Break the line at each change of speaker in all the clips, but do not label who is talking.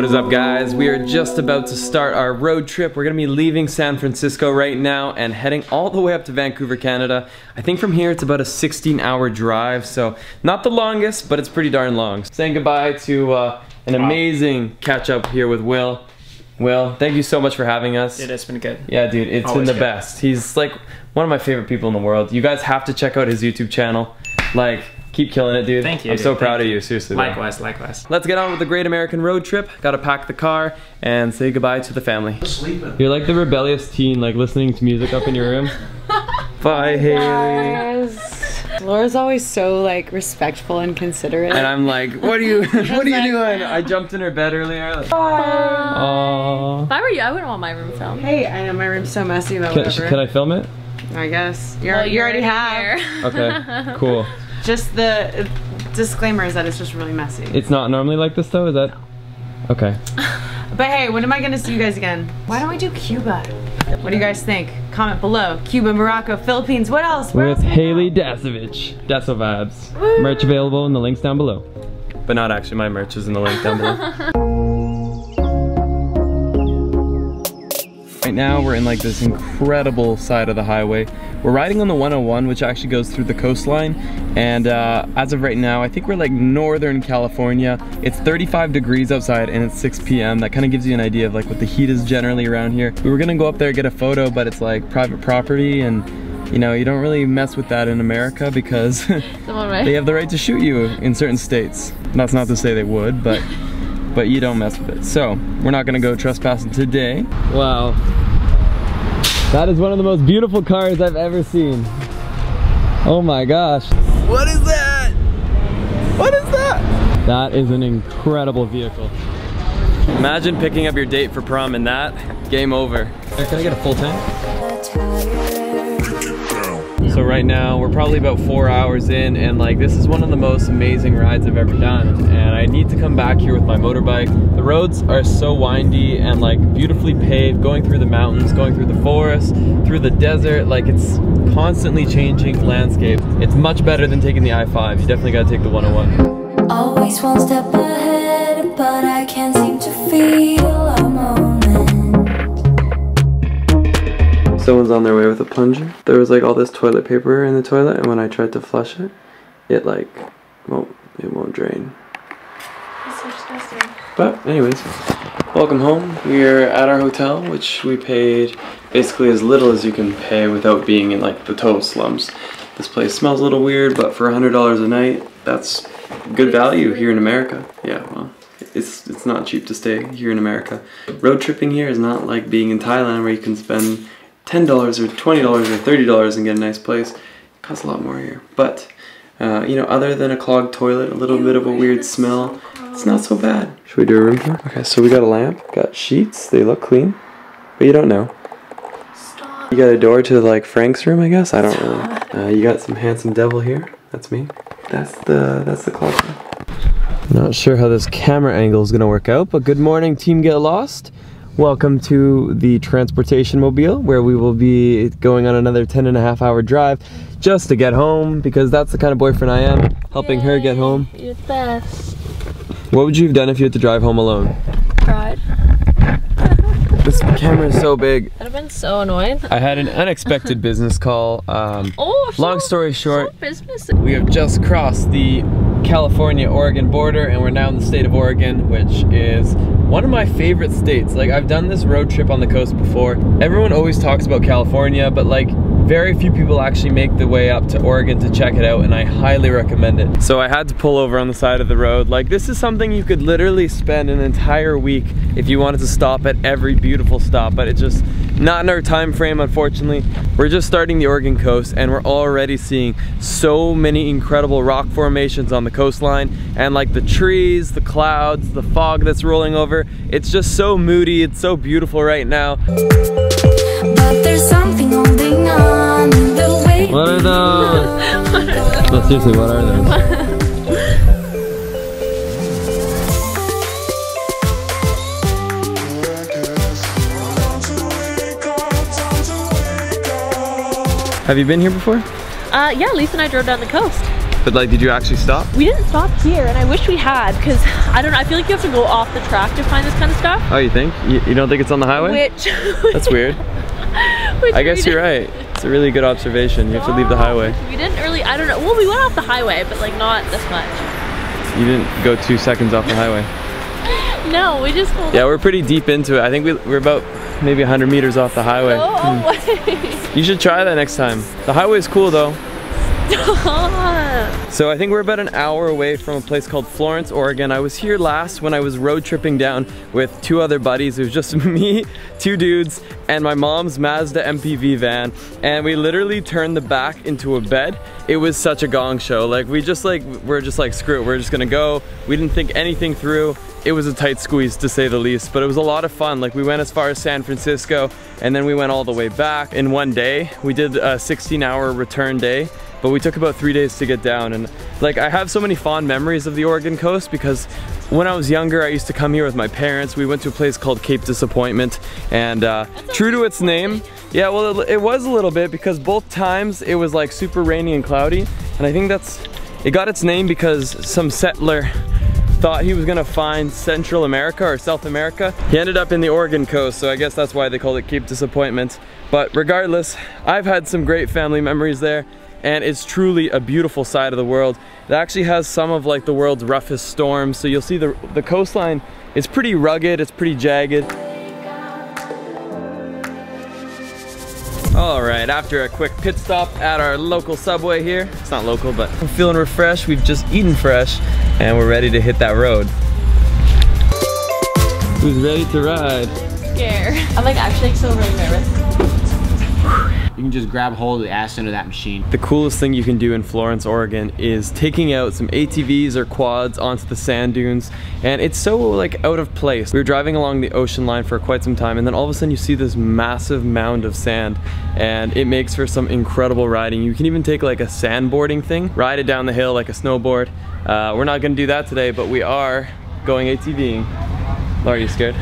is up, guys? We are just about to start our road trip. We're gonna be leaving San Francisco right now and heading all the way up to Vancouver, Canada. I think from here it's about a 16-hour drive, so not the longest, but it's pretty darn long. Saying goodbye to an amazing catch up here with Will. Will, thank you so much for having us.
It has been good.
Yeah, dude, it's been the best. He's like one of my favorite people in the world. You guys have to check out his YouTube channel. Like, keep killing it, dude.
Thank you.
I'm so proud of you, seriously.
Likewise, likewise.
Let's get on with the great American road trip. Gotta pack the car and say goodbye to the family. You're like the rebellious teen, like listening to music up in your room. Bye, Haley.
Laura's always so like respectful and considerate.
And I'm like, what are you doing? I jumped in her bed earlier. Like,
Aww. If I were you, I wouldn't want my room filmed.
Hey, I know my room's so messy, but whatever.
Can I film it?
I guess. You already have.
Okay, cool.
Just the disclaimer is that it's just really messy.
It's not normally like this though, is that? Okay.
But hey, when am I gonna see you guys again? Why don't we do Cuba? What do you guys think? Comment below. Cuba, Morocco, Philippines, what else?
With Haley Dasovich. Dasovabs. Merch available in the links down below. But not actually, my merch is in the link down below. Right now we're in like this incredible side of the highway. We're riding on the 101, which actually goes through the coastline, and as of right now I think we're like Northern California. It's 35 degrees outside and it's 6 p.m. That kind of gives you an idea of like what the heat is generally around here. We were gonna go up there and get a photo, but it's like private property, and you know, you don't really mess with that in America because they have the right to shoot you in certain states. That's not to say they would, but you don't mess with it. So we're not gonna go trespassing today. Wow. That is one of the most beautiful cars I've ever seen. Oh my gosh. What is that? What is that? That is an incredible vehicle. Imagine picking up your date for prom in that. Game over. Can I get a full tank? So right now we're probably about 4 hours in, and like this is one of the most amazing rides I've ever done, and I need to come back here with my motorbike. The roads are so windy and like beautifully paved, going through the mountains, going through the forest, through the desert. Like it's constantly changing landscape. It's much better than taking the I-5. You definitely gotta take the 101.
Always one step ahead, but I can't seem to feel a moment.
Someone's on their way with a plunger. There was like all this toilet paper in the toilet, and when I tried to flush it, it like, well, it won't drain.
That's so disgusting.
But anyways, welcome home. We're at our hotel, which we paid basically as little as you can pay without being in like the total slums. This place smells a little weird, but for $100 a night, that's good value here in America. Yeah, well, it's not cheap to stay here in America. Road tripping here is not like being in Thailand where you can spend $10 or $20 or $30 and get a nice place. It costs a lot more here. But, you know, other than a clogged toilet, a little bit of a weird smell, it's not so bad. Should we do a room tour? Okay, so we got a lamp, got sheets, they look clean, but you don't know.
Stop.
You got a door to like Frank's room, I guess? I don't really. You got some handsome devil here. That's me. That's the closet. Not sure how this camera angle is gonna work out, but good morning, Team Get Lost. Welcome to the transportation mobile, where we will be going on another 10.5-hour drive just to get home, because that's the kind of boyfriend I am, helping her get home.
You're the best.
What would you have done if you had to drive home alone?
Cried.
This camera is so big.
I'd have been so annoyed.
I had an unexpected business call. Long story short,
business.
we have just crossed the California-Oregon border, and we're now in the state of Oregon, which is one of my favorite states. Like, I've done this road trip on the coast before. Everyone always talks about California, but like very few people actually make the way up to Oregon to check it out, and I highly recommend it. So I had to pull over on the side of the road. Like, this is something you could literally spend an entire week if you wanted to stop at every beautiful stop, but it's just not in our time frame, unfortunately. We're just starting the Oregon coast, and we're already seeing so many incredible rock formations on the coastline, and like the trees, the clouds, the fog that's rolling over. It's just so moody. It's so beautiful right now.
But there's something holding on the way.
What are those? No, seriously, what are those? Have you been here before?
Yeah, Lisa and I drove down the coast.
But like, did you actually stop?
We didn't stop here, and I wish we had, because I don't know, I feel like you have to go off the track to find this kind of stuff.
Oh, you think? You don't think it's on the highway? That's weird. I guess you're right. It's a really good observation. You have to leave the highway.
We didn't really, I don't know. Well, we went off the highway, but like not this much.
You didn't go 2 seconds off the highway.
No, we just pulled.
Yeah, we're pretty deep into it. I think we're about maybe 100 meters off the highway.
No way.
You should try that next time. The highway's cool though. So I think we're about an hour away from a place called Florence, Oregon. I was here last when I was road tripping down with 2 other buddies. It was just me, 2 dudes, and my mom's Mazda MPV van. And we literally turned the back into a bed. It was such a gong show. Like we're just like, screw it. We're just gonna go. We didn't think anything through. It was a tight squeeze to say the least, but it was a lot of fun. Like we went as far as San Francisco and then we went all the way back in one day. We did a 16-hour return day, but we took about 3 days to get down. And like I have so many fond memories of the Oregon coast because when I was younger I used to come here with my parents. We went to a place called Cape Disappointment, and true to its name, yeah, well it was a little bit because both times it was like super rainy and cloudy, and I think it got its name because some settler thought he was gonna find Central America or South America. He ended up in the Oregon coast, so I guess that's why they called it Cape Disappointment. But regardless, I've had some great family memories there, and it's truly a beautiful side of the world. It actually has some of like the world's roughest storms, so you'll see the coastline is pretty rugged, it's pretty jagged. All right, after a quick pit stop at our local Subway here, it's not local, but we're feeling refreshed. We've just eaten fresh, and we're ready to hit that road. Who's ready to ride?
Scared. I'm like actually so really nervous.
You can just grab hold of the ass end of that machine.
The coolest thing you can do in Florence, Oregon is taking out some ATVs or quads onto the sand dunes, and it's so like out of place. We were driving along the ocean line for quite some time, and then all of a sudden you see this massive mound of sand, and it makes for some incredible riding. You can even take like a sandboarding thing, ride it down the hill like a snowboard. We're not gonna do that today, but we are going ATVing. Laura, are you scared?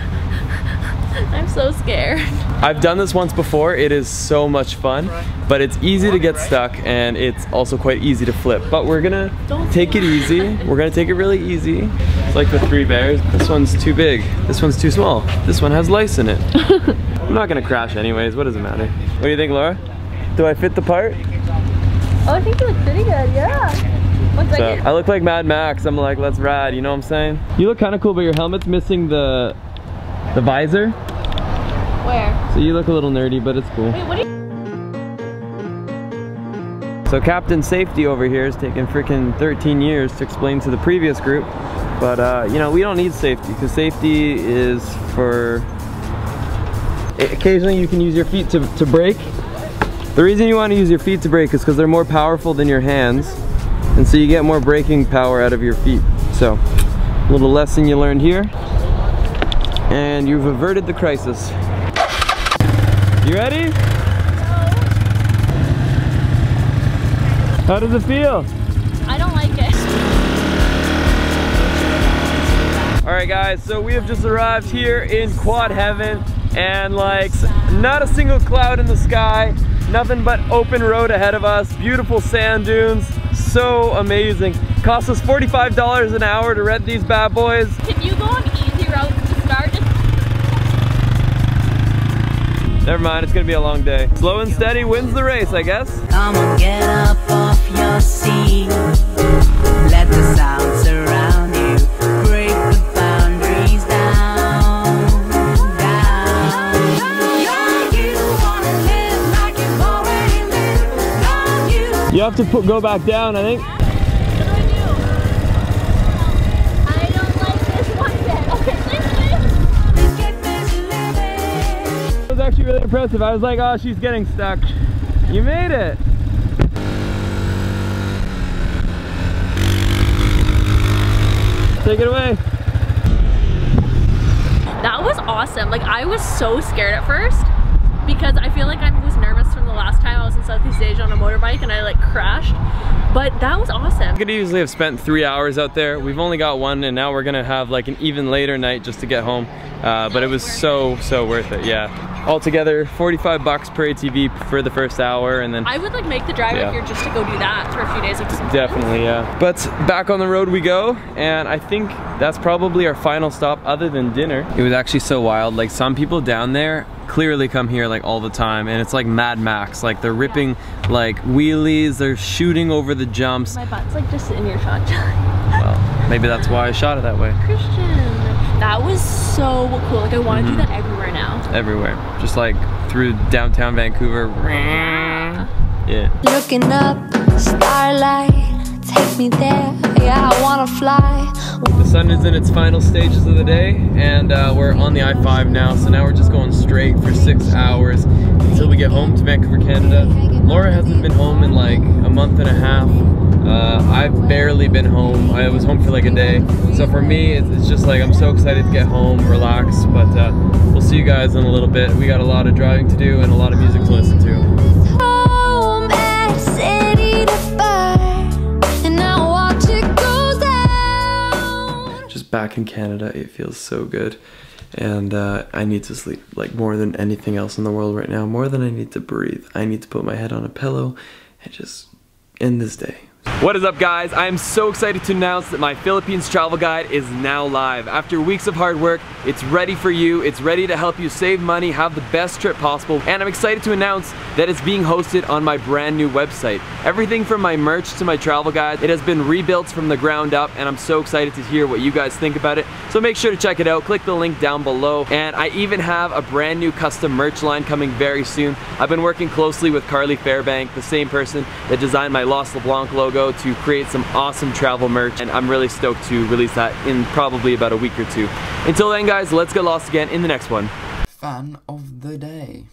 I'm so scared.
I've done this once before. It is so much fun, but it's easy to get stuck, and it's also quite easy to flip. But we're gonna take it easy. We're gonna take it really easy. It's like the 3 bears. This one's too big. This one's too small. This one has lice in it. I'm not gonna crash anyways. What does it matter? What do you think, Laura? Do I fit the part?
Oh, I think you look pretty good, yeah. One second.
So, I look like Mad Max. I'm like, let's ride, you know what I'm saying? You look kind of cool, but your helmet's missing the visor.
Where?
So you look a little nerdy, but it's cool.
Wait, what are you?
So Captain Safety over here is taking freaking 13 years to explain to the previous group. But you know, we don't need safety, because safety is for... Occasionally you can use your feet to brake. The reason you want to use your feet to brake is because they're more powerful than your hands. And so you get more braking power out of your feet. So, a little lesson you learned here. And you've averted the crisis. You ready? How does it feel?
I don't like it.
Alright guys, so we have just arrived here in quad heaven, and like not a single cloud in the sky, nothing but open road ahead of us, beautiful sand dunes, so amazing. Cost us $45 an hour to rent these bad boys.
Can you go on easy route to start?
Never mind, it's gonna be a long day. Slow and steady wins the race, I guess.
Come on, get up off your seat. Let the sound surround you. Break the boundaries down, down. You wanna live like you've already lived.
You have to go back down, I think.
What do? I don't like this one bit. Okay,
It was actually really impressive. I was like, oh, she's getting stuck. You made it. Take it away.
That was awesome. Like, I was so scared at first because I feel like I was nervous from the last time I was in Southeast Asia on a motorbike and I like crashed. But that was awesome.
I could easily have spent 3 hours out there. We've only got one, and now we're gonna have like an even later night just to get home. But it was so worth it, yeah. altogether 45 bucks per ATV for the first hour, and then
I would like make the drive if you're just to go do that for a few days. Like,
definitely, yeah. But back on the road we go, and I think that's probably our final stop other than dinner. It was actually so wild. Like, some people down there clearly come here like all the time, and it's like Mad Max. Like, they're ripping like wheelies, they're shooting over the jumps.
my butt's like just in your shot.
Well, maybe that's why I shot it that way.
Christian, that was so cool. Like, I want to do that everywhere now.
Everywhere, just like through downtown Vancouver. Yeah.
Looking up, starlight, take me there. Yeah, I wanna fly.
The sun is in its final stages of the day, and we're on the I-5 now, so now we're just going straight for 6 hours until we get home to Vancouver, Canada. Laura hasn't been home in like a month and a half. I've barely been home. I was home for like a day. So for me, it's just like I'm so excited to get home, relax, but we'll see you guys in a little bit. We got a lot of driving to do and a lot of music to listen to.
Home at a city to burn, and I watch it go down.
Just back in Canada, it feels so good. And I need to sleep, like more than anything else in the world right now, more than I need to breathe. I need to put my head on a pillow and just end this day. What is up, guys? I am so excited to announce that my Philippines travel guide is now live. After weeks of hard work, it's ready for you. It's ready to help you save money, have the best trip possible, and I'm excited to announce that it's being hosted on my brand new website. Everything from my merch to my travel guide, it has been rebuilt from the ground up, and I'm so excited to hear what you guys think about it. So make sure to check it out. Click the link down below, and I even have a brand new custom merch line coming very soon. I've been working closely with Carly Fairbank, the same person that designed my LeBlanc logo, to create some awesome travel merch, and I'm really stoked to release that in probably about a week or two. Until then, guys, let's get lost again in the next one.
Fan of the day.